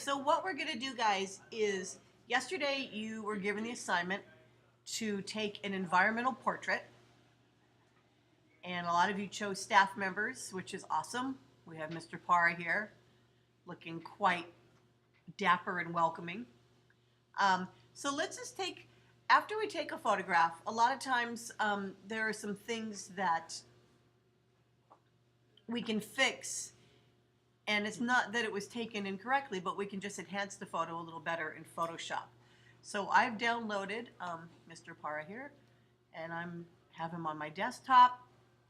So what we're going to do, guys, is yesterday you were given the assignment to take an environmental portrait. And a lot of you chose staff members, which is awesome. We have Mr. Parra here looking quite dapper and welcoming. So let's just take, after we take a photograph, a lot of times there are some things that we can fix, and it's not that it was taken incorrectly, but we can just enhance the photo a little better in Photoshop. So I've downloaded Mr. Parra here, and have him on my desktop.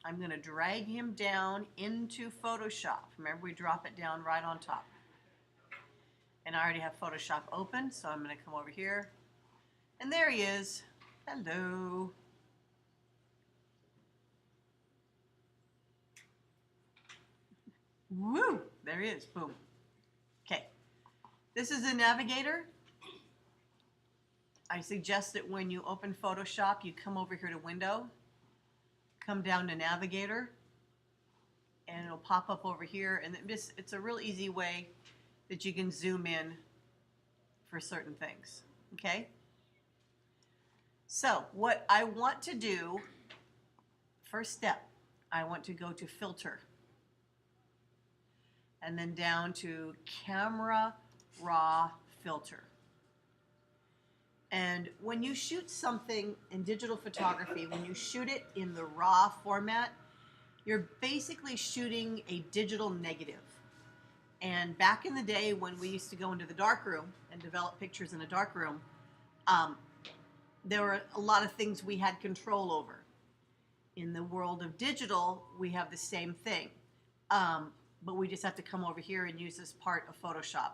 I'm going to drag him down into Photoshop. Remember, we drop it down right on top. And I already have Photoshop open, so I'm going to come over here. And there he is. Hello. Woo! There he is. Boom. Okay. This is a navigator. I suggest that when you open Photoshop, you come over here to Window, come down to Navigator, and it'll pop up over here. And it's a real easy way that you can zoom in for certain things. Okay? So what I want to do, first step, I want to go to Filter, and then down to Camera Raw Filter. And when you shoot something in digital photography, when you shoot it in the RAW format, you're basically shooting a digital negative. And back in the day when we used to go into the darkroom and develop pictures in a darkroom, there were a lot of things we had control over. In the world of digital, we have the same thing. But we just have to come over here and use this part of Photoshop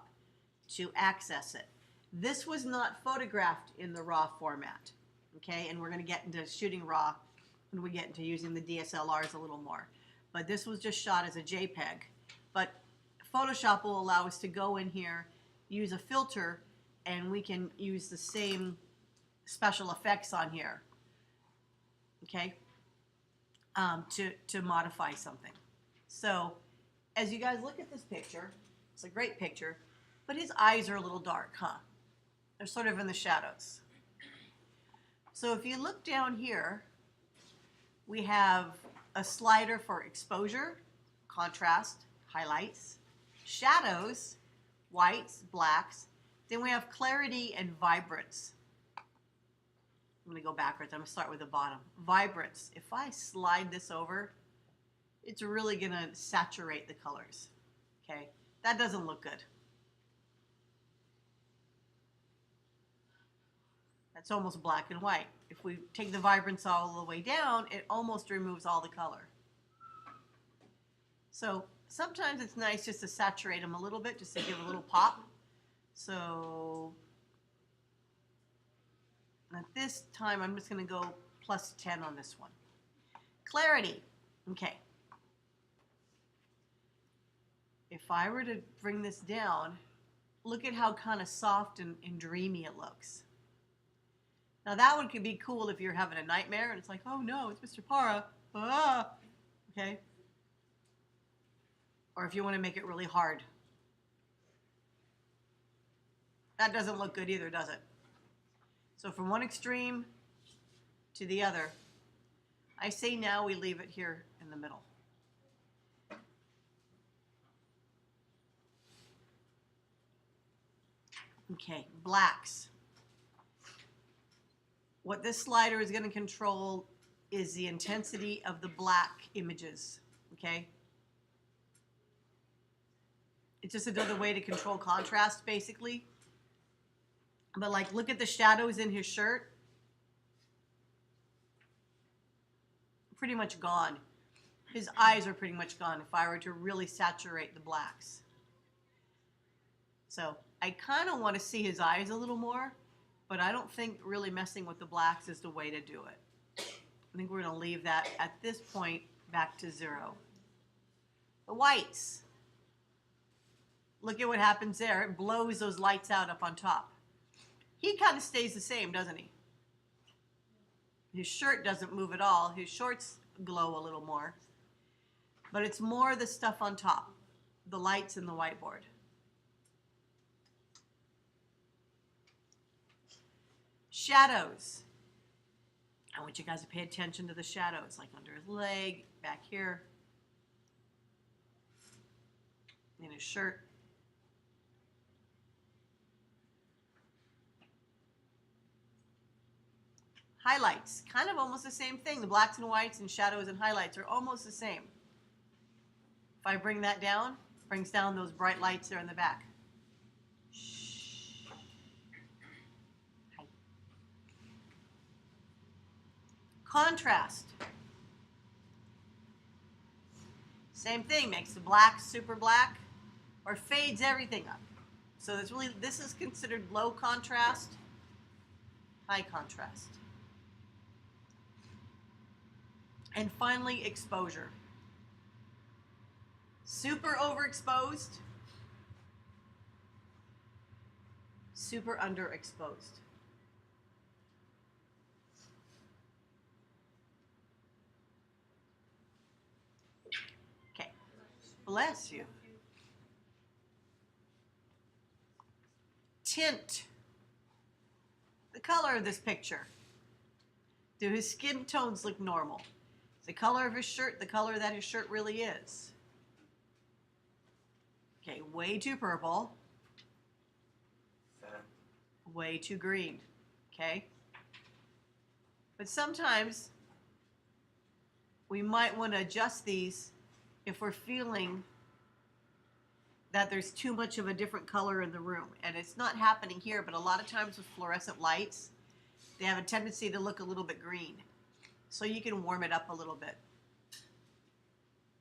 to access it. This was not photographed in the RAW format, okay? And we're going to get into shooting RAW when we get into using the DSLRs a little more. But this was just shot as a JPEG. But Photoshop will allow us to go in here, use a filter, and we can use the same special effects on here, okay, to modify something. So as you guys look at this picture, it's a great picture, but his eyes are a little dark, huh? They're sort of in the shadows. So if you look down here, we have a slider for exposure, contrast, highlights, shadows, whites, blacks. Then we have clarity and vibrance. I'm going to go backwards. I'm going to start with the bottom. Vibrance. If I slide this over, it's really going to saturate the colors. Okay, that doesn't look good. That's almost black and white. If we take the vibrance all the way down, it almost removes all the color. So sometimes it's nice just to saturate them a little bit, just to give a little pop. So at this time, I'm just going to go plus 10 on this one. Clarity. Okay. If I were to bring this down, look at how kind of soft and dreamy it looks. Now that one could be cool if you're having a nightmare and it's like, oh no, it's Mr. Parra. Ah! Okay. Or if you want to make it really hard. That doesn't look good either, does it? So from one extreme to the other, I say now we leave it here in the middle. Okay, blacks. What this slider is going to control is the intensity of the black images, okay? It's just another way to control contrast, basically. But like, look at the shadows in his shirt. Pretty much gone. His eyes are pretty much gone if I were to really saturate the blacks. So I kind of want to see his eyes a little more, but I don't think really messing with the blacks is the way to do it. I think we're going to leave that at this point back to 0. The whites. Look at what happens there. It blows those lights out up on top. He kind of stays the same, doesn't he? His shirt doesn't move at all. His shorts glow a little more. But it's more the stuff on top, the lights and the whiteboard. Shadows. I want you guys to pay attention to the shadows, like under his leg, back here, in his shirt. Highlights, kind of almost the same thing. The blacks and whites and shadows and highlights are almost the same. If I bring that down, brings down those bright lights there in the back. Shh. Hi. Contrast. Same thing, makes the black super black or fades everything up. So this is considered low contrast, high contrast. And finally, exposure. Super overexposed, super underexposed. Okay, bless you. Tint. The color of this picture. Do his skin tones look normal? Is the color of his shirt the color that his shirt really is? Okay, way too purple. Way too green. Okay? But sometimes we might want to adjust these if we're feeling that there's too much of a different color in the room. And it's not happening here, but a lot of times with fluorescent lights, they have a tendency to look a little bit green. So you can warm it up a little bit.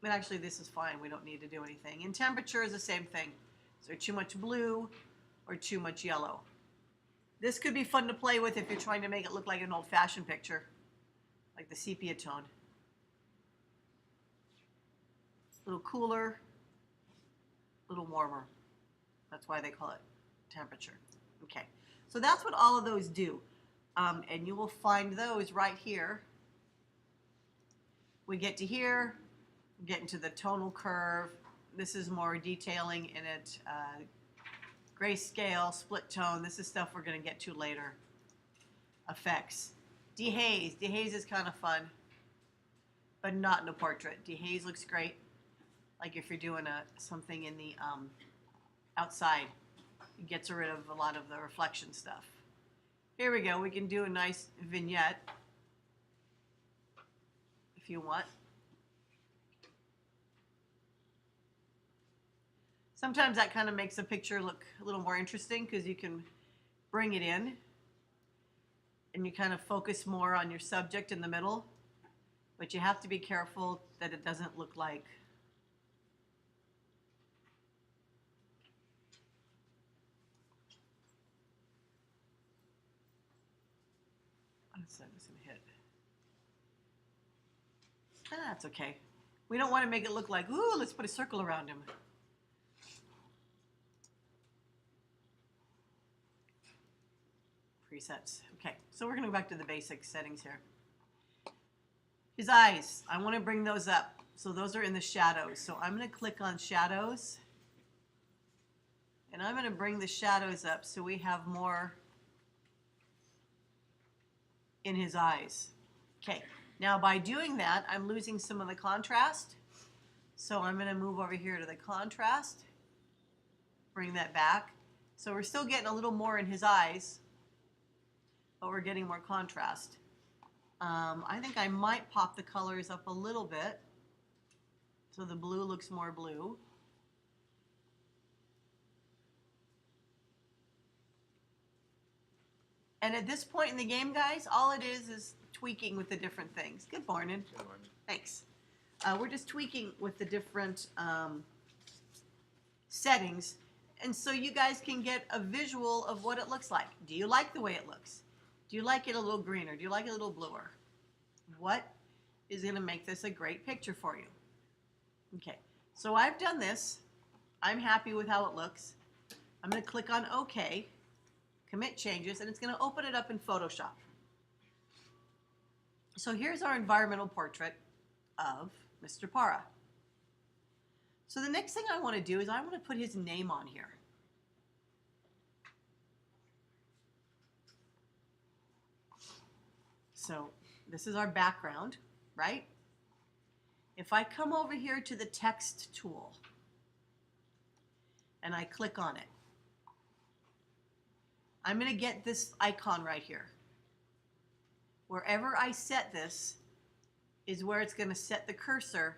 But actually this is fine, we don't need to do anything. And temperature is the same thing. Is there too much blue or too much yellow? This could be fun to play with if you're trying to make it look like an old-fashioned picture, like the sepia tone. A little cooler, a little warmer. That's why they call it temperature. Okay, so that's what all of those do. And you will find those right here. We get to here, get into the tonal curve. This is more detailing in it. Grayscale, split tone. This is stuff we're going to get to later. Effects. Dehaze. Dehaze is kind of fun, but not in a portrait. Dehaze looks great, like if you're doing something in the outside. It gets rid of a lot of the reflection stuff. Here we go. We can do a nice vignette if you want. Sometimes that kind of makes a picture look a little more interesting because you can bring it in and you kind of focus more on your subject in the middle, but you have to be careful that it doesn't look like that's okay. We don't want to make it look like, ooh, let's put a circle around him. Presets. Okay, so we're going to go back to the basic settings here. His eyes, I want to bring those up. So those are in the shadows. So I'm going to click on shadows. And I'm going to bring the shadows up so we have more in his eyes. Okay, now by doing that, I'm losing some of the contrast. So I'm going to move over here to the contrast. Bring that back. So we're still getting a little more in his eyes, but we're getting more contrast. I think I might pop the colors up a little bit so the blue looks more blue. And at this point in the game, guys, all it is tweaking with the different things. Good morning. Good morning. Thanks. We're just tweaking with the different settings, and so you guys can get a visual of what it looks like. Do you like the way it looks? Do you like it a little greener? Do you like it a little bluer? What is going to make this a great picture for you? Okay, so I've done this. I'm happy with how it looks. I'm going to click on OK, commit changes, and it's going to open it up in Photoshop. So here's our environmental portrait of Mr. Para. So the next thing I want to do is I want to put his name on here. So this is our background, right? If I come over here to the text tool and I click on it, I'm going to get this icon right here. Wherever I set this is where it's going to set the cursor,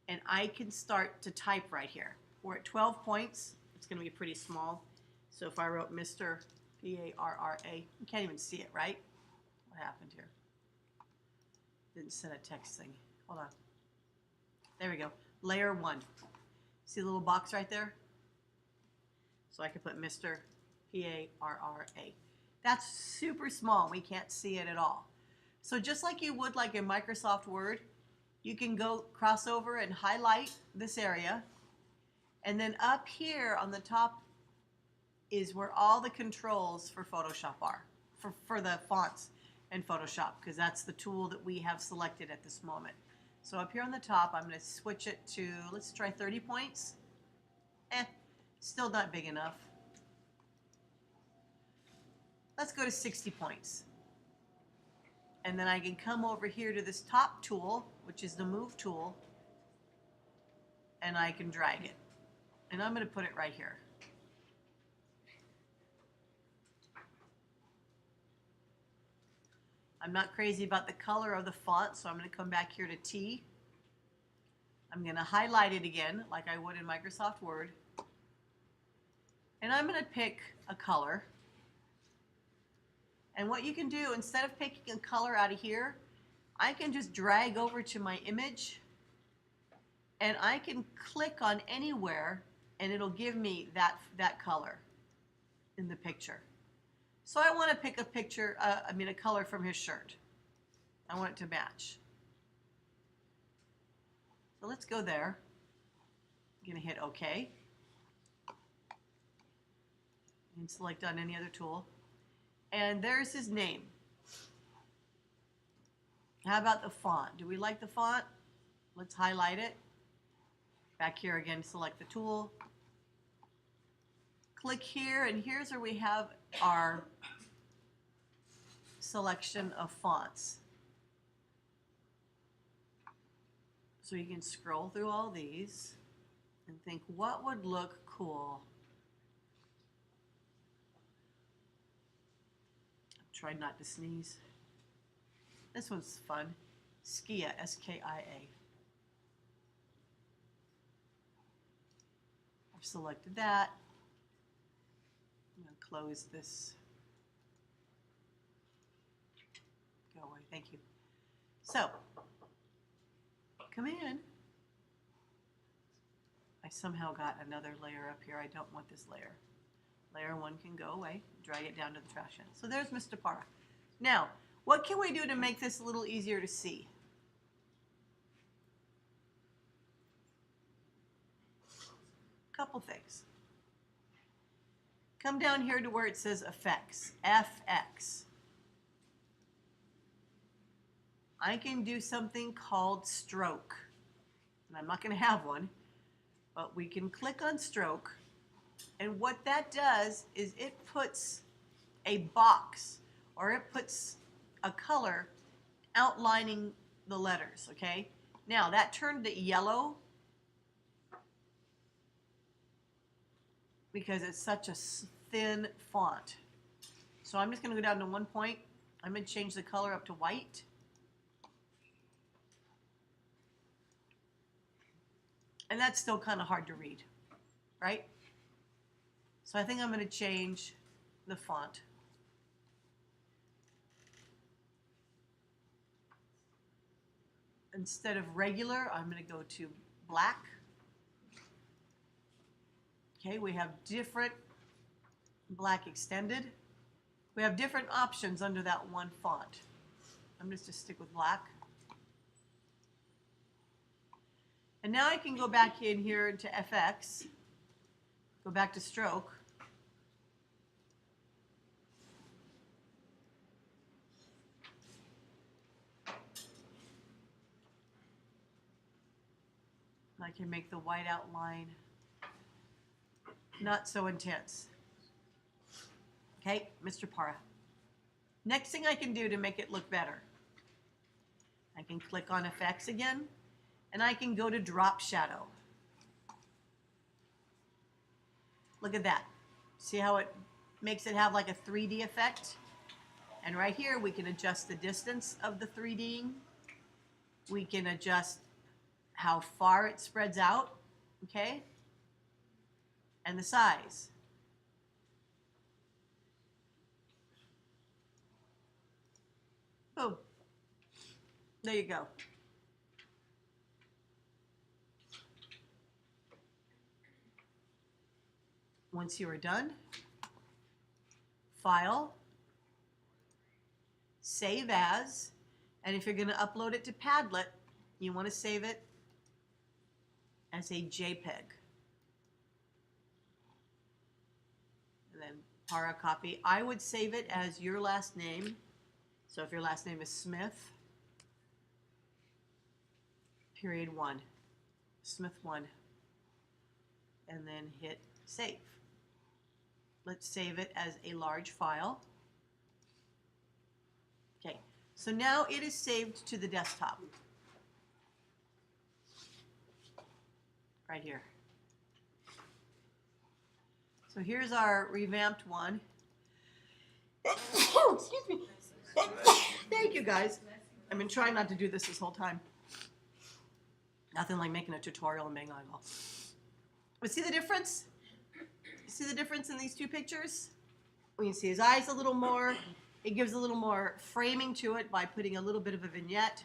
and I can start to type right here. We're at 12 points. It's going to be pretty small. So if I wrote Mr. P-A-R-R-A, you can't even see it, right? What happened here? Didn't send a text thing. Hold on. There we go. Layer 1. See the little box right there? So I can put Mr. P-A-R-R-A. That's super small. We can't see it at all. So just like you would like in Microsoft Word, you can go cross over and highlight this area. And then up here on the top is where all the controls for Photoshop are, for the fonts in Photoshop, because that's the tool that we have selected at this moment. So up here on the top, I'm going to switch it to, let's try 30 points. Still not big enough. Let's go to 60 points. And then I can come over here to this top tool, which is the move tool, and I can drag it. And I'm going to put it right here. I'm not crazy about the color of the font, so I'm going to come back here to T. I'm going to highlight it again, like I would in Microsoft Word. And I'm going to pick a color. And what you can do, instead of picking a color out of here, I can just drag over to my image, and I can click on anywhere, and it'll give me that color in the picture. So I want to pick a color from his shirt. I want it to match. So let's go there. I'm going to hit OK. And select on any other tool. And there's his name. How about the font? Do we like the font? Let's highlight it. Back here again, select the tool. Click here, and here's where we have our selection of fonts. So you can scroll through all these and think, what would look cool? Try not to sneeze. This one's fun. Skia, S-K-I-A. I've selected that. I'm going to close this. Go away, thank you. So, come in. I somehow got another layer up here. I don't want this layer. Layer 1 can go away. Drag it down to the trash can. So there's Mr. Para. Now, what can we do to make this a little easier to see? Couple things. Come down here to where it says Effects, FX. I can do something called Stroke. And I'm not going to have one, but we can click on Stroke. And what that does is it puts a box, or it puts a color outlining the letters, okay? Now, that turned to yellow because it's such a thin font. So I'm just going to go down to 1 point. I'm going to change the color up to white. And that's still kind of hard to read, right? So I think I'm going to change the font. Instead of regular, I'm going to go to black. Okay, we have different black extended. We have different options under that one font. I'm just going to stick with black. And now I can go back in here to FX, go back to Stroke. I can make the white outline not so intense. Okay, Mr. Para. Next thing I can do to make it look better. I can click on effects again, and I can go to drop shadow. Look at that. See how it makes it have like a 3D effect? And right here, we can adjust the distance of the 3D. We can adjust how far it spreads out, okay? And the size. Boom. There you go. Once you are done, File, Save As, and if you're going to upload it to Padlet, you want to save it as a JPEG. And then para copy. I would save it as your last name. So if your last name is Smith, period 1, Smith 1, and then hit save. Let's save it as a large file. Okay, so now it is saved to the desktop. Right here. So here's our revamped one. Excuse me. Thank you, guys. I've been trying not to do this whole time. Nothing like making a tutorial and being like, but see the difference? See the difference in these two pictures? We can see his eyes a little more. It gives a little more framing to it by putting a little bit of a vignette.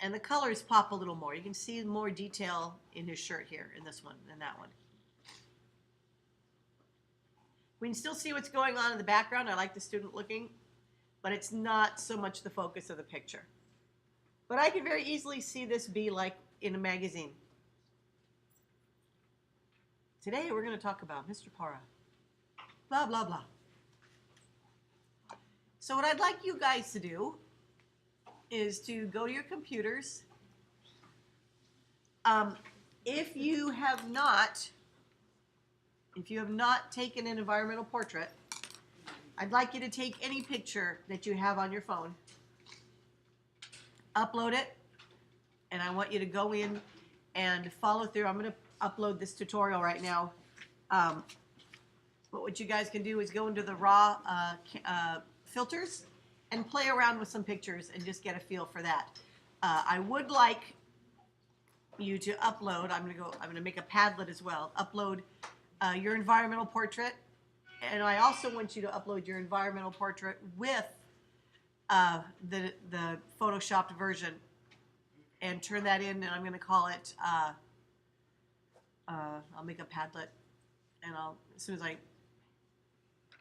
And the colors pop a little more. You can see more detail in his shirt here, in this one than that one. We can still see what's going on in the background. I like the student looking, but it's not so much the focus of the picture. But I can very easily see this be like in a magazine. Today we're going to talk about Mr. Para. Blah, blah, blah. So what I'd like you guys to do is to go to your computers. If you have not taken an environmental portrait, I'd like you to take any picture that you have on your phone, upload it, and I want you to go in and follow through. I'm going to upload this tutorial right now. But what you guys can do is go into the raw filters and play around with some pictures and just get a feel for that. I would like you to upload, I'm going to make a Padlet as well, upload your environmental portrait, and I also want you to upload your environmental portrait with the photoshopped version and turn that in, and I'm going to call it, I'll make a Padlet, and as soon as I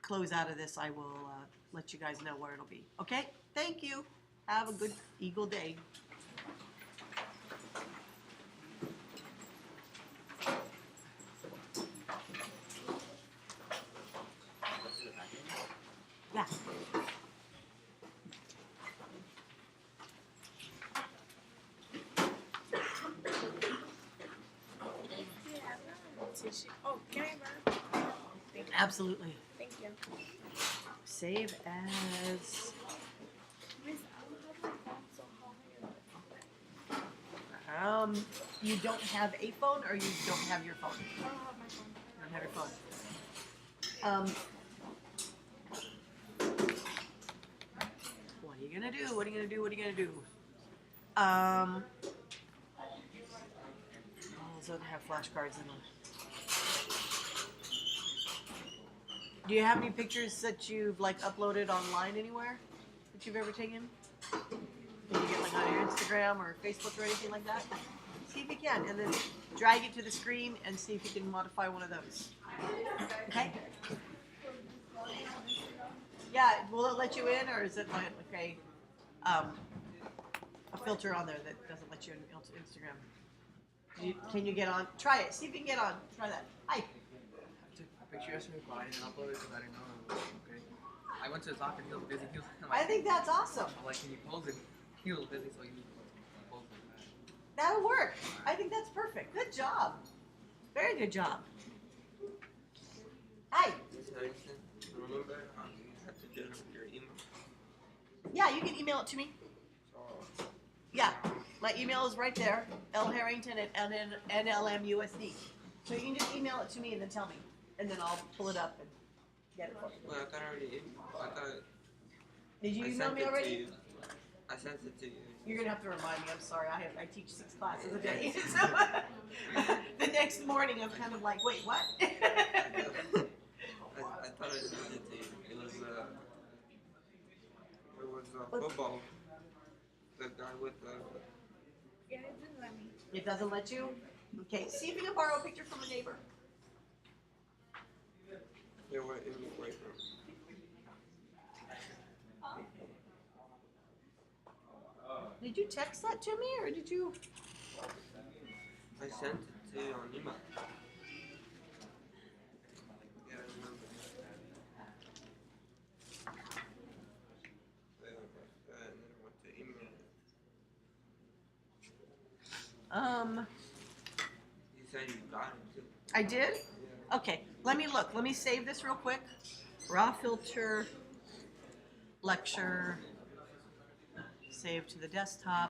close out of this, I will let you guys know where it'll be. Okay? Thank you. Have a good Eagle Day. Yeah. Oh, can I borrow? Thank you. Absolutely. Thank you. Save as. Miss, I don't have my phone, so how am I gonna? You don't have a phone, or you don't have your phone? I don't have my phone. You don't have your phone. What are you gonna do? What are you gonna do? What are you gonna do? Those don't have flashcards in them. Do you have any pictures that you've like uploaded online anywhere that you've ever taken? Did you get like on your Instagram or Facebook or anything like that? See if you can, and then drag it to the screen and see if you can modify one of those. Okay? Yeah, will it let you in, or is it like a filter on there that doesn't let you in Instagram? Can you get on? Try it. See if you can get on. Try that. Hi. I took a picture yesterday, but I didn't upload it because I didn't know it was okay. I went to his office, he was busy. He was like, I think that's awesome. I'm like, can you pose it? He was busy, so he posed it. That'll work. I think that's perfect. Good job. Very good job. Hi. Remember, you have to do it with your email. Yeah, you can email it to me. Yeah, my email is right there, lharrington@nlmusd. So you can just email it to me and then tell me, and then I'll pull it up and get it for you. Well, I thought I already. I thought Did you I email sent me it to already? you. I sent it to you. You're gonna have to remind me. I'm sorry. I teach 6 classes a day, so the next morning I'm kind of like, wait, what? I thought I sent it to you. It was football. The guy with the. Yeah, it didn't let me. It doesn't let you. Okay, see if you can borrow a picture from a neighbor. It was way from. Did you text that to me or did you? I sent it to you on email. Yeah, I remember. And then I went to email. You said you got it too. I did? Yeah. Okay, let me look. Let me save this real quick. RawFilterLecture. Save to the desktop.